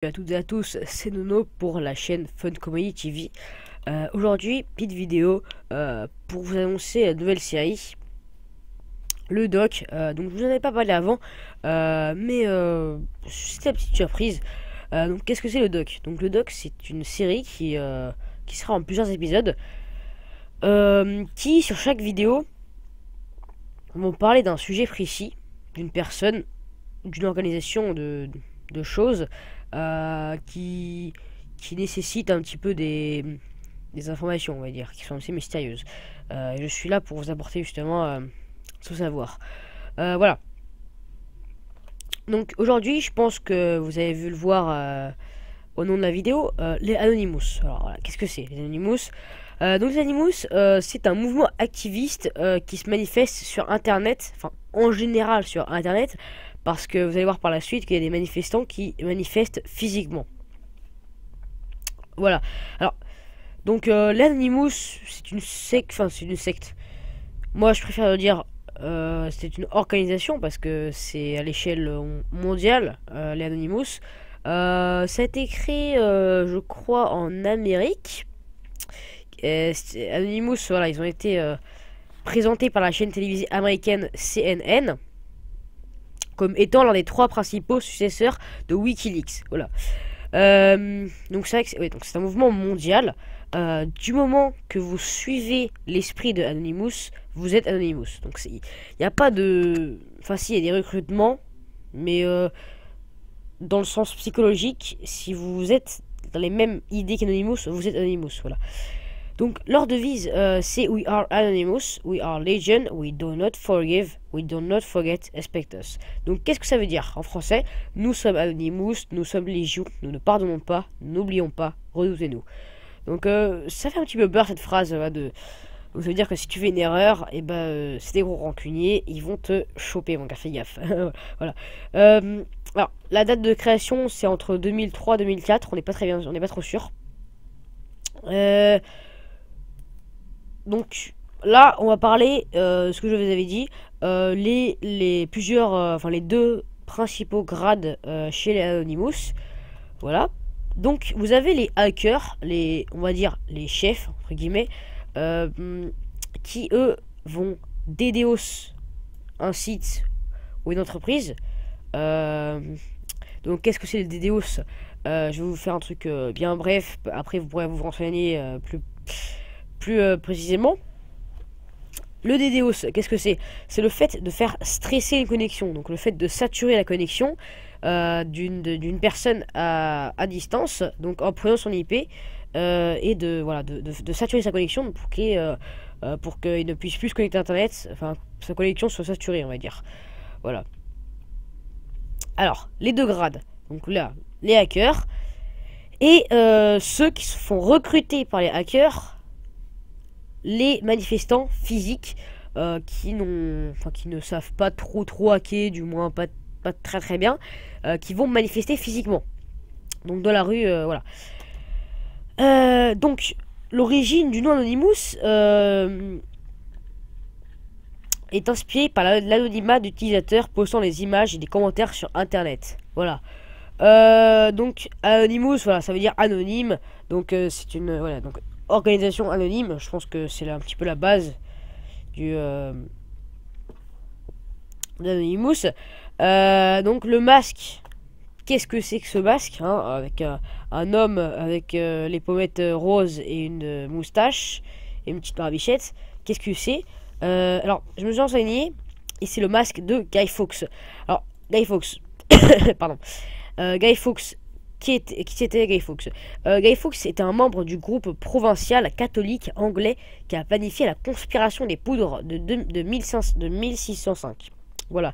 À toutes et à tous, c'est Nono pour la chaîne Fun Comedy TV. Aujourd'hui, petite vidéo pour vous annoncer la nouvelle série, le doc. Donc je vous en avais pas parlé avant, mais c'était la petite surprise. Donc qu'est-ce que c'est le doc? Donc le doc, c'est une série qui sera en plusieurs épisodes, qui sur chaque vidéo vont parler d'un sujet précis, d'une personne, d'une organisation, de choses qui nécessitent un petit peu des informations, on va dire, qui sont assez mystérieuses. Je suis là pour vous apporter justement ce savoir. Voilà. Donc aujourd'hui, je pense que vous avez vu le voir au nom de la vidéo, les Anonymous. Alors voilà, qu'est-ce que c'est les Anonymous? Donc les Anonymous, c'est un mouvement activiste qui se manifeste sur Internet, enfin en général sur Internet, parce que vous allez voir par la suite qu'il y a des manifestants qui manifestent physiquement. Voilà. Alors, donc l'Anonymous, c'est une secte, enfin c'est une secte. Moi, je préfère le dire, c'est une organisation parce que c'est à l'échelle mondiale, les Anonymous. Ça a été créé, je crois, en Amérique. Anonymous, voilà, ils ont été présentés par la chaîne télévisée américaine CNN comme étant l'un des trois principaux successeurs de Wikileaks. Voilà. Donc c'est vrai que ouais, c'est un mouvement mondial. Du moment que vous suivez l'esprit de Anonymous, vous êtes Anonymous. Donc il n'y a pas de... Enfin si, il y a des recrutements, mais dans le sens psychologique, si vous êtes dans les mêmes idées qu'Anonymous, vous êtes Anonymous. Voilà. Donc leur devise, c'est We are Anonymous, we are Legion, we do not forgive, we do not forget, respect us. Donc qu'est-ce que ça veut dire en français? Nous sommes Anonymous, nous sommes Légion, nous ne pardonnons pas, n'oublions pas, redoutez-nous. Donc ça fait un petit peu peur cette phrase de... Donc ça veut dire que si tu fais une erreur, et ben c'est des gros rancuniers, ils vont te choper, mon gars, fais gaffe. Voilà. Alors la date de création c'est entre 2003 et 2004, on n'est pas très bien, on n'est pas trop sûr. Donc là, on va parler, ce que je vous avais dit, les plusieurs, enfin les deux principaux grades chez les Anonymous. Voilà. Donc vous avez les hackers, on va dire les chefs entre guillemets, qui eux vont DDoS un site ou une entreprise. Donc qu'est-ce que c'est le DDoS? Je vais vous faire un truc bien bref. Après vous pourrez vous renseigner plus précisément. Le DDoS, qu'est-ce que c'est? C'est le fait de faire stresser une connexion, donc le fait de saturer la connexion d'une personne à distance, donc en prenant son IP et de saturer sa connexion pour qu'il ne puisse plus se connecter à Internet, enfin sa connexion soit saturée, on va dire. Voilà. Alors, les deux grades, donc là, les hackers et ceux qui se font recruter par les hackers, les manifestants physiques qui ne savent pas trop hacker, du moins pas très bien, qui vont manifester physiquement. Donc dans la rue, voilà. Donc l'origine du nom Anonymous est inspirée par l'anonymat d'utilisateurs postant des images et des commentaires sur Internet. Voilà. Donc Anonymous, voilà, ça veut dire anonyme. Donc c'est une voilà, donc organisation anonyme. Je pense que c'est un petit peu la base du d'Anonymous. Donc le masque, qu'est-ce que c'est que ce masque, hein, avec un homme avec les pommettes roses et une moustache et une petite barbichette. Qu'est-ce que c'est? Alors je me suis renseigné et c'est le masque de Guy Fawkes. Alors Guy Fawkes pardon, Guy Fawkes, qui c'était Guy Fawkes? Guy Fawkes était un membre du groupe provincial catholique anglais qui a planifié la conspiration des poudres de 1605. Voilà.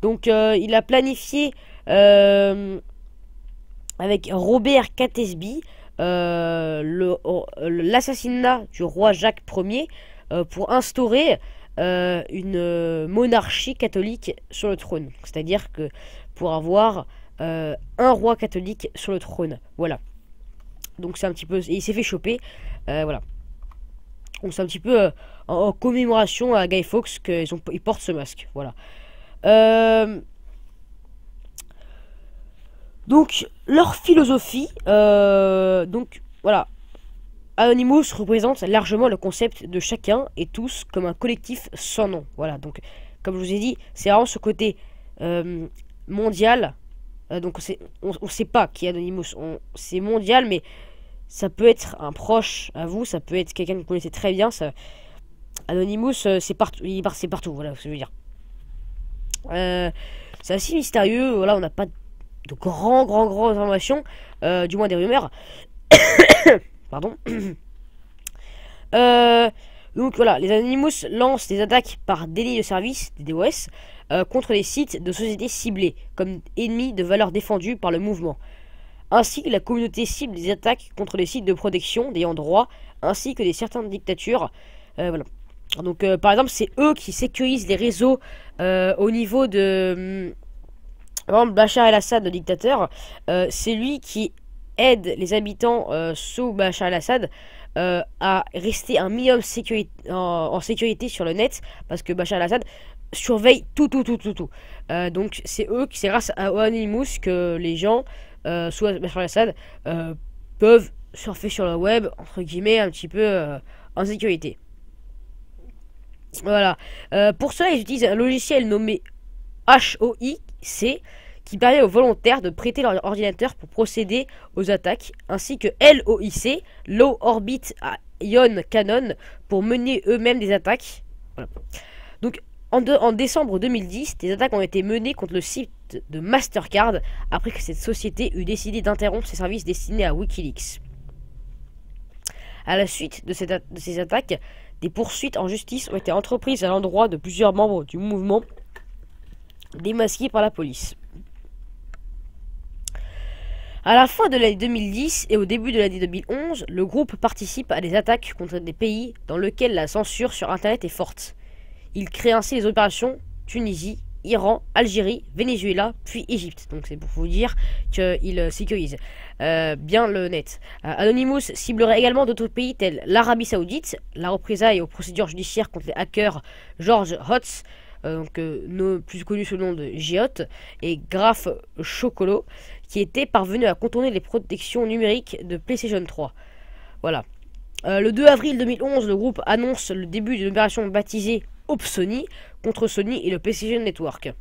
Donc il a planifié avec Robert Catesby l'assassinat du roi Jacques Ier pour instaurer une monarchie catholique sur le trône. C'est-à-dire que pour avoir un roi catholique sur le trône. Voilà. Donc c'est un petit peu... Et il s'est fait choper. Voilà. Donc c'est un petit peu en commémoration à Guy Fawkes qu'ils portent ce masque. Voilà. Donc, leur philosophie, donc voilà, Anonymous représente largement le concept de chacun et tous comme un collectif sans nom. Voilà, donc comme je vous ai dit, c'est vraiment ce côté mondial. Donc on sait pas qui est Anonymous, c'est mondial, mais ça peut être un proche à vous, ça peut être quelqu'un que vous connaissez très bien. Anonymous, c'est partout, c'est partout, voilà ce que je veux dire. C'est assez mystérieux, voilà, on n'a pas de grandes informations, du moins des rumeurs. Pardon. Euh, donc voilà, les Anonymous lancent des attaques par délit de service, des DOS, contre les sites de sociétés ciblées, comme ennemis de valeurs défendues par le mouvement. Ainsi, la communauté cible des attaques contre les sites de protection d'ayant droit, ainsi que des certaines dictatures. Voilà. Donc par exemple, c'est eux qui sécurisent les réseaux au niveau de... par exemple, Bachar el-Assad, le dictateur, c'est lui qui aide les habitants sous Bachar el-Assad à rester un minimum en sécurité sur le net, parce que Bachar el-Assad surveille tout. Donc c'est grâce à Anonymous que les gens sous Bachar el-Assad peuvent surfer sur le web, entre guillemets, un petit peu en sécurité. Voilà. Pour cela, ils utilisent un logiciel nommé HOIC qui permet aux volontaires de prêter leur ordinateur pour procéder aux attaques, ainsi que LOIC, Low Orbit Ion Cannon, pour mener eux-mêmes des attaques. Voilà. Donc en décembre 2010, des attaques ont été menées contre le site de Mastercard après que cette société eut décidé d'interrompre ses services destinés à Wikileaks. À la suite de ces attaques, des poursuites en justice ont été entreprises à l'endroit de plusieurs membres du mouvement démasqués par la police. À la fin de l'année 2010 et au début de l'année 2011, le groupe participe à des attaques contre des pays dans lesquels la censure sur Internet est forte. Il crée ainsi les opérations Tunisie, Iran, Algérie, Venezuela, puis Égypte. Donc c'est pour vous dire qu'il sécurise bien le net. Anonymous ciblerait également d'autres pays tels l'Arabie Saoudite, la représaille aux procédures judiciaires contre les hackers George Hotz, plus connu sous le nom de Giot, et Graf Chocolo, qui était parvenu à contourner les protections numériques de PlayStation 3. Voilà. Le 2 avril 2011, le groupe annonce le début d'une opération baptisée Opsony contre Sony et le PlayStation Network.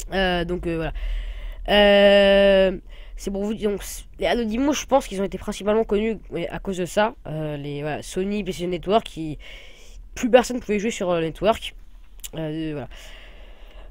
Voilà. C'est pour vous dire, donc, les Anonymous, je pense qu'ils ont été principalement connus à cause de ça. Voilà, Sony, PlayStation Network, plus personne ne pouvait jouer sur le network. Voilà.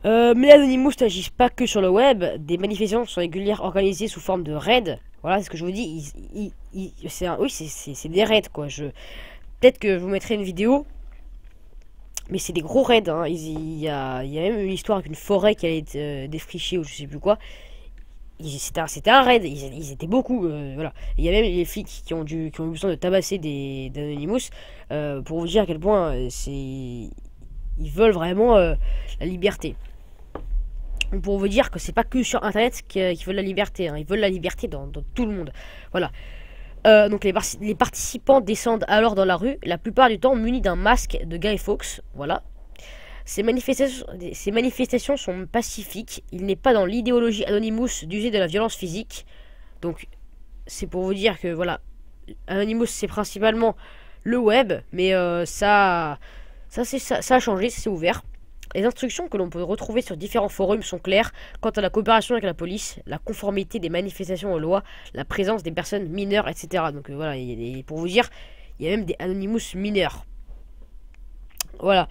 Mais les Anonymous n'agissent pas que sur le web. Des manifestations sont régulières organisées sous forme de raids. Voilà, c'est ce que je vous dis. C'est des raids, quoi. Peut-être que je vous mettrai une vidéo. Mais c'est des gros raids. Hein. Il y a même une histoire avec une forêt qui allait être défrichée ou je sais plus quoi. C'était un raid. Ils étaient beaucoup. Voilà. Il y a même les flics qui ont eu besoin de tabasser des Anonymous pour vous dire à quel point ils veulent vraiment la liberté. Pour vous dire que c'est pas que sur internet qu'ils veulent la liberté, hein. Ils veulent la liberté dans tout le monde. Voilà. Donc les participants descendent alors dans la rue, la plupart du temps munis d'un masque de Guy Fawkes. Voilà. Ces manifestations sont pacifiques. Il n'est pas dans l'idéologie Anonymous d'user de la violence physique. Donc c'est pour vous dire que voilà, Anonymous c'est principalement le web, mais ça a changé, c'est ouvert. Les instructions que l'on peut retrouver sur différents forums sont claires quant à la coopération avec la police, la conformité des manifestations aux lois, la présence des personnes mineures, etc. Donc voilà, pour vous dire, il y a même des Anonymous mineurs. Voilà.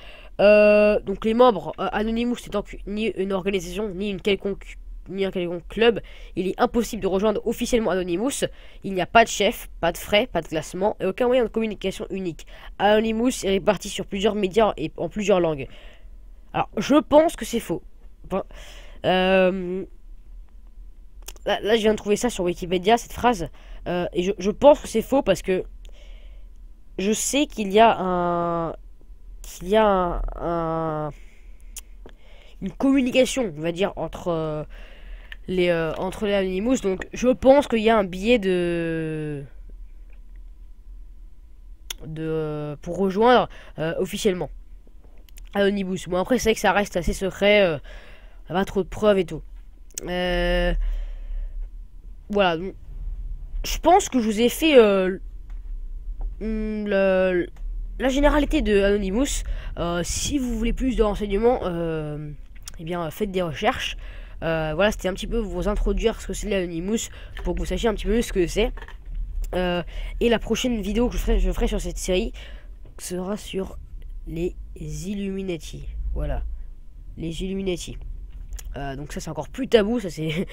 Donc les membres Anonymous n'étant ni une organisation, ni un quelconque club, il est impossible de rejoindre officiellement Anonymous. Il n'y a pas de chef, pas de frais, pas de classement et aucun moyen de communication unique. Anonymous est réparti sur plusieurs médias et en plusieurs langues. Alors, je pense que c'est faux. Enfin, là, je viens de trouver ça sur Wikipédia, cette phrase. Et je pense que c'est faux parce que je sais qu'il y a une communication, on va dire, entre les Anonymous. Donc, je pense qu'il y a un biais pour rejoindre officiellement Anonymous. Bon, après, c'est vrai que ça reste assez secret. Pas trop de preuves et tout. Voilà, donc, je pense que je vous ai fait la généralité de Anonymous. Si vous voulez plus de renseignements, eh bien faites des recherches. Voilà, c'était un petit peu vous introduire ce que c'est l'Anonymous pour que vous sachiez un petit peu ce que c'est. Et la prochaine vidéo que je ferai sur cette série sera sur les Illuminati. Voilà, les Illuminati. Donc ça c'est encore plus tabou, ça c'est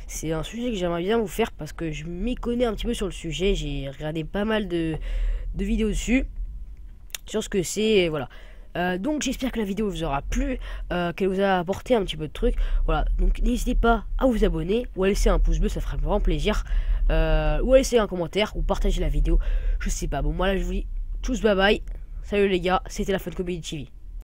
c'est un sujet que j'aimerais bien vous faire parce que je m'y connais un petit peu sur le sujet. J'ai regardé pas mal de vidéos dessus sur ce que c'est, voilà. Donc j'espère que la vidéo vous aura plu, qu'elle vous a apporté un petit peu de trucs. Voilà, donc n'hésitez pas à vous abonner ou à laisser un pouce bleu, ça ferait vraiment plaisir. Ou à laisser un commentaire ou partager la vidéo. Je sais pas, bon moi là je vous dis tous bye bye. Salut les gars, c'était la Fun Comedy TV.